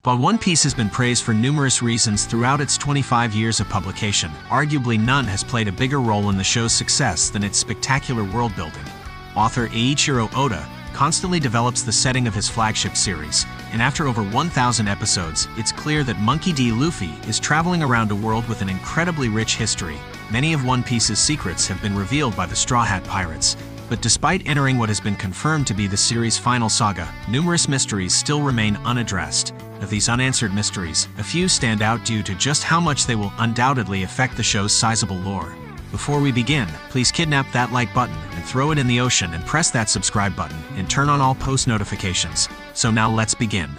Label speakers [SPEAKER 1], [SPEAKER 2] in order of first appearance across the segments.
[SPEAKER 1] While One Piece has been praised for numerous reasons throughout its 25 years of publication, arguably none has played a bigger role in the show's success than its spectacular world building. Author Eiichiro Oda constantly develops the setting of his flagship series, and after over 1,000 episodes, it's clear that Monkey D. Luffy is traveling around a world with an incredibly rich history. Many of One Piece's secrets have been revealed by the Straw Hat Pirates, but despite entering what has been confirmed to be the series' final saga, numerous mysteries still remain unaddressed. Of these unanswered mysteries, a few stand out due to just how much they will undoubtedly affect the show's sizable lore. Before we begin, please kidnap that like button and throw it in the ocean and press that subscribe button and turn on all post notifications. So now let's begin.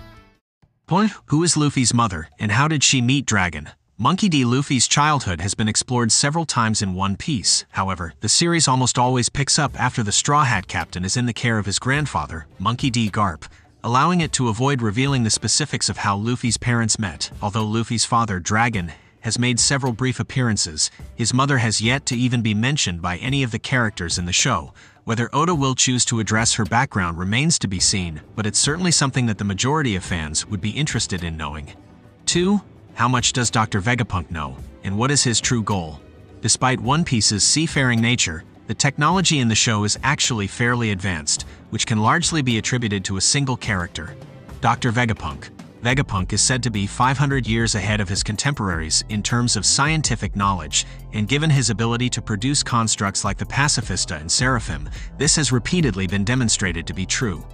[SPEAKER 1] Who is Luffy's mother and how did she meet Dragon? Monkey D. Luffy's childhood has been explored several times in One Piece. However, the series almost always picks up after the Straw Hat Captain is in the care of his grandfather, Monkey D. Garp, allowing it to avoid revealing the specifics of how Luffy's parents met. Although Luffy's father, Dragon, has made several brief appearances, his mother has yet to even be mentioned by any of the characters in the show. Whether Oda will choose to address her background remains to be seen, but it's certainly something that the majority of fans would be interested in knowing. 2. How much does Dr. Vegapunk know, and what is his true goal? Despite One Piece's seafaring nature, the technology in the show is actually fairly advanced, which can largely be attributed to a single character, Dr. Vegapunk. Vegapunk is said to be 500 years ahead of his contemporaries in terms of scientific knowledge, and given his ability to produce constructs like the Pacifista and Seraphim, this has repeatedly been demonstrated to be true.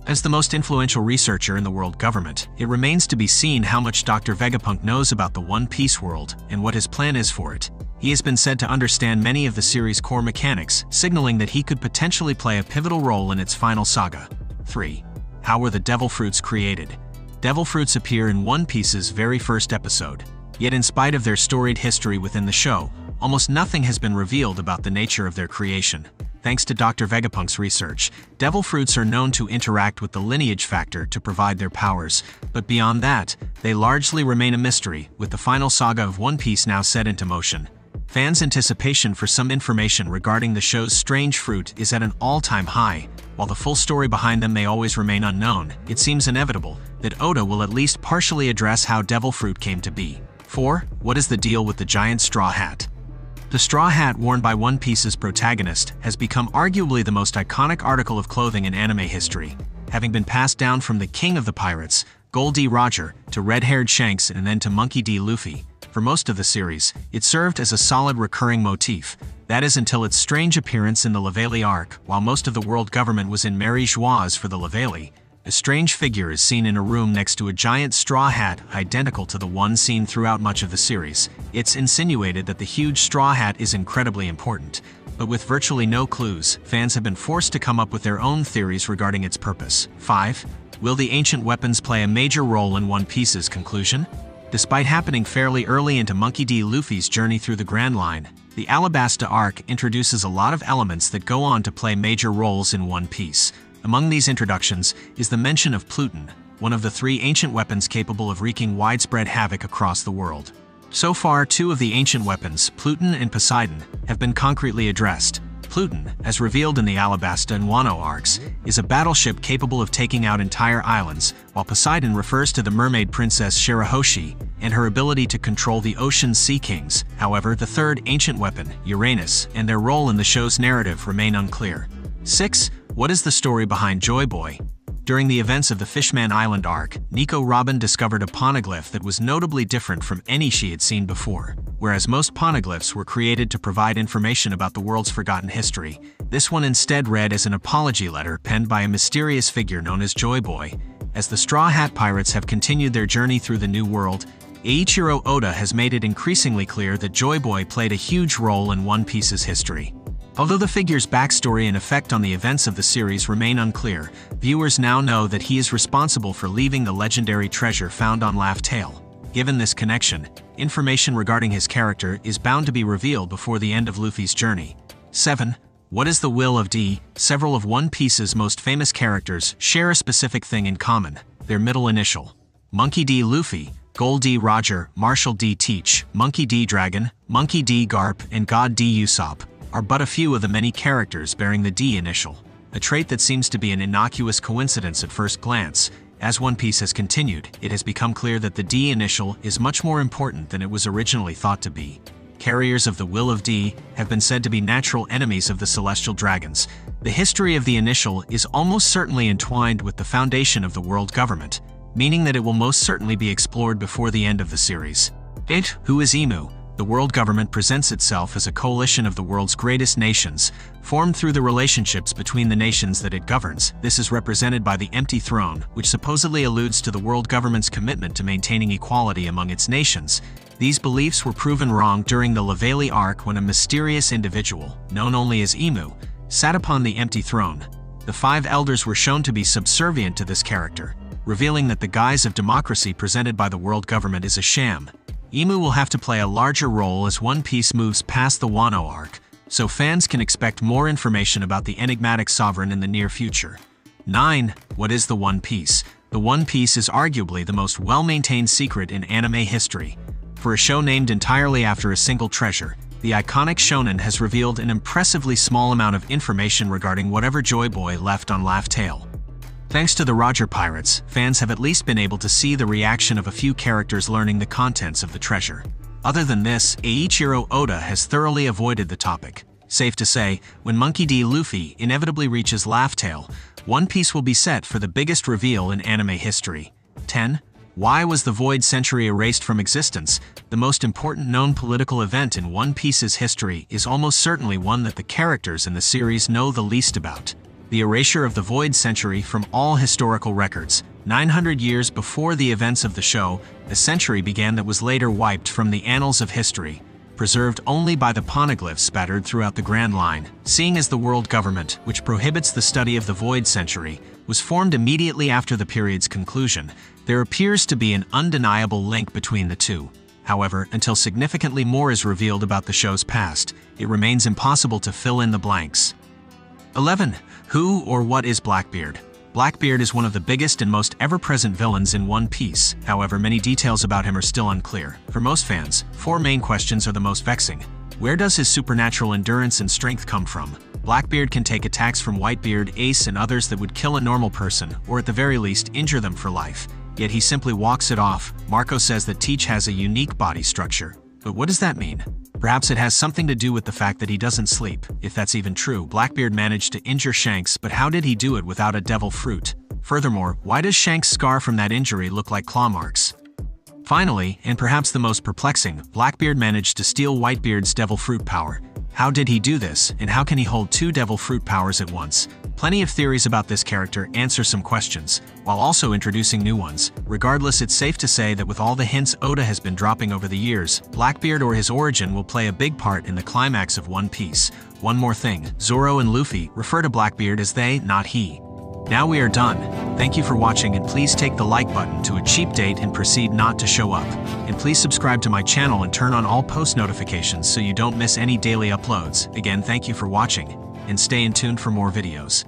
[SPEAKER 1] As the most influential researcher in the world government, it remains to be seen how much Dr. Vegapunk knows about the One Piece world and what his plan is for it. He has been said to understand many of the series' core mechanics, signaling that he could potentially play a pivotal role in its final saga. 3. How were the Devil Fruits created? Devil Fruits appear in One Piece's very first episode. Yet in spite of their storied history within the show, almost nothing has been revealed about the nature of their creation. Thanks to Dr. Vegapunk's research, Devil Fruits are known to interact with the lineage factor to provide their powers, but beyond that, they largely remain a mystery, with the final saga of One Piece now set into motion. Fans' anticipation for some information regarding the show's strange fruit is at an all-time high. While the full story behind them may always remain unknown, it seems inevitable that Oda will at least partially address how Devil Fruit came to be. 4. What is the deal with the giant straw hat? The straw hat worn by One Piece's protagonist has become arguably the most iconic article of clothing in anime history, having been passed down from the king of the pirates, Gold D. Roger, to red-haired Shanks and then to Monkey D. Luffy. For most of the series, it served as a solid recurring motif. That is until its strange appearance in the Laveli arc. While most of the world government was in Mary Joieuse for the Laveli, a strange figure is seen in a room next to a giant straw hat identical to the one seen throughout much of the series. It's insinuated that the huge straw hat is incredibly important, but with virtually no clues, fans have been forced to come up with their own theories regarding its purpose. 5. Will the ancient weapons play a major role in One Piece's conclusion? Despite happening fairly early into Monkey D. Luffy's journey through the Grand Line, the Alabasta arc introduces a lot of elements that go on to play major roles in One Piece. Among these introductions is the mention of Pluton, one of the 3 ancient weapons capable of wreaking widespread havoc across the world. So far, 2 of the ancient weapons, Pluton and Poseidon, have been concretely addressed. Pluton, as revealed in the Alabasta and Wano arcs, is a battleship capable of taking out entire islands, while Poseidon refers to the mermaid princess Shirahoshi and her ability to control the ocean's sea kings. However, the 3rd ancient weapon, Uranus, and their role in the show's narrative remain unclear. 6. What is the story behind Joy Boy? During the events of the Fishman Island arc, Nico Robin discovered a poneglyph that was notably different from any she had seen before. Whereas most poneglyphs were created to provide information about the world's forgotten history, this one instead read as an apology letter penned by a mysterious figure known as Joy Boy. As the Straw Hat Pirates have continued their journey through the New World, Eiichiro Oda has made it increasingly clear that Joy Boy played a huge role in One Piece's history. Although the figure's backstory and effect on the events of the series remain unclear, viewers now know that he is responsible for leaving the legendary treasure found on Laugh Tale. Given this connection, information regarding his character is bound to be revealed before the end of Luffy's journey. 7. What is the will of D? Several of One Piece's most famous characters share a specific thing in common, their middle initial. Monkey D. Luffy, Gold D. Roger, Marshall D. Teach, Monkey D. Dragon, Monkey D. Garp, and God D. Usopp are but a few of the many characters bearing the D initial. A trait that seems to be an innocuous coincidence at first glance, As One Piece has continued, it has become clear that the D initial is much more important than it was originally thought to be. Carriers of the Will of D have been said to be natural enemies of the celestial dragons. The history of the initial is almost certainly entwined with the foundation of the world government, meaning that it will most certainly be explored before the end of the series. Who is Imu? The world government presents itself as a coalition of the world's greatest nations, formed through the relationships between the nations that it governs. This is represented by the empty throne, which supposedly alludes to the world government's commitment to maintaining equality among its nations. These beliefs were proven wrong during the Laveli arc when a mysterious individual, known only as Imu, sat upon the empty throne. The five elders were shown to be subservient to this character, revealing that the guise of democracy presented by the world government is a sham. Imu will have to play a larger role as One Piece moves past the Wano arc, so fans can expect more information about the enigmatic sovereign in the near future. 9. What is the One Piece? The One Piece is arguably the most well-maintained secret in anime history. For a show named entirely after a single treasure, the iconic shonen has revealed an impressively small amount of information regarding whatever Joy Boy left on Laugh Tale. Thanks to the Roger Pirates, fans have at least been able to see the reaction of a few characters learning the contents of the treasure. Other than this, Eiichiro Oda has thoroughly avoided the topic. Safe to say, when Monkey D. Luffy inevitably reaches Laugh Tale, One Piece will be set for the biggest reveal in anime history. 10. Why was the Void Century erased from existence? The most important known political event in One Piece's history is almost certainly one that the characters in the series know the least about. The erasure of the Void Century from all historical records. 900 years before the events of the show, a century began that was later wiped from the annals of history, preserved only by the poneglyphs spattered throughout the Grand Line. Seeing as the world government, which prohibits the study of the Void Century, was formed immediately after the period's conclusion, there appears to be an undeniable link between the two. However, until significantly more is revealed about the show's past, it remains impossible to fill in the blanks. 11. Who or what is Blackbeard? Blackbeard is one of the biggest and most ever-present villains in One Piece. However, many details about him are still unclear. For most fans, 4 main questions are the most vexing. Where does his supernatural endurance and strength come from? Blackbeard can take attacks from Whitebeard, Ace, and others that would kill a normal person, or at the very least, injure them for life. Yet he simply walks it off. Marco says that Teach has a unique body structure. But what does that mean? Perhaps it has something to do with the fact that he doesn't sleep. If that's even true, Blackbeard managed to injure Shanks, but how did he do it without a devil fruit? Furthermore, why does Shanks' scar from that injury look like claw marks? Finally, and perhaps the most perplexing, Blackbeard managed to steal Whitebeard's devil fruit power. How did he do this, and how can he hold 2 devil fruit powers at once? Plenty of theories about this character answer some questions, while also introducing new ones. Regardless, it's safe to say that with all the hints Oda has been dropping over the years, Blackbeard or his origin will play a big part in the climax of One Piece. One more thing, Zoro and Luffy refer to Blackbeard as they, not he. Now we are done. Thank you for watching, and please take the like button to a cheap date and proceed not to show up. And please subscribe to my channel and turn on all post notifications so you don't miss any daily uploads. Again, thank you for watching, and stay in tuned for more videos.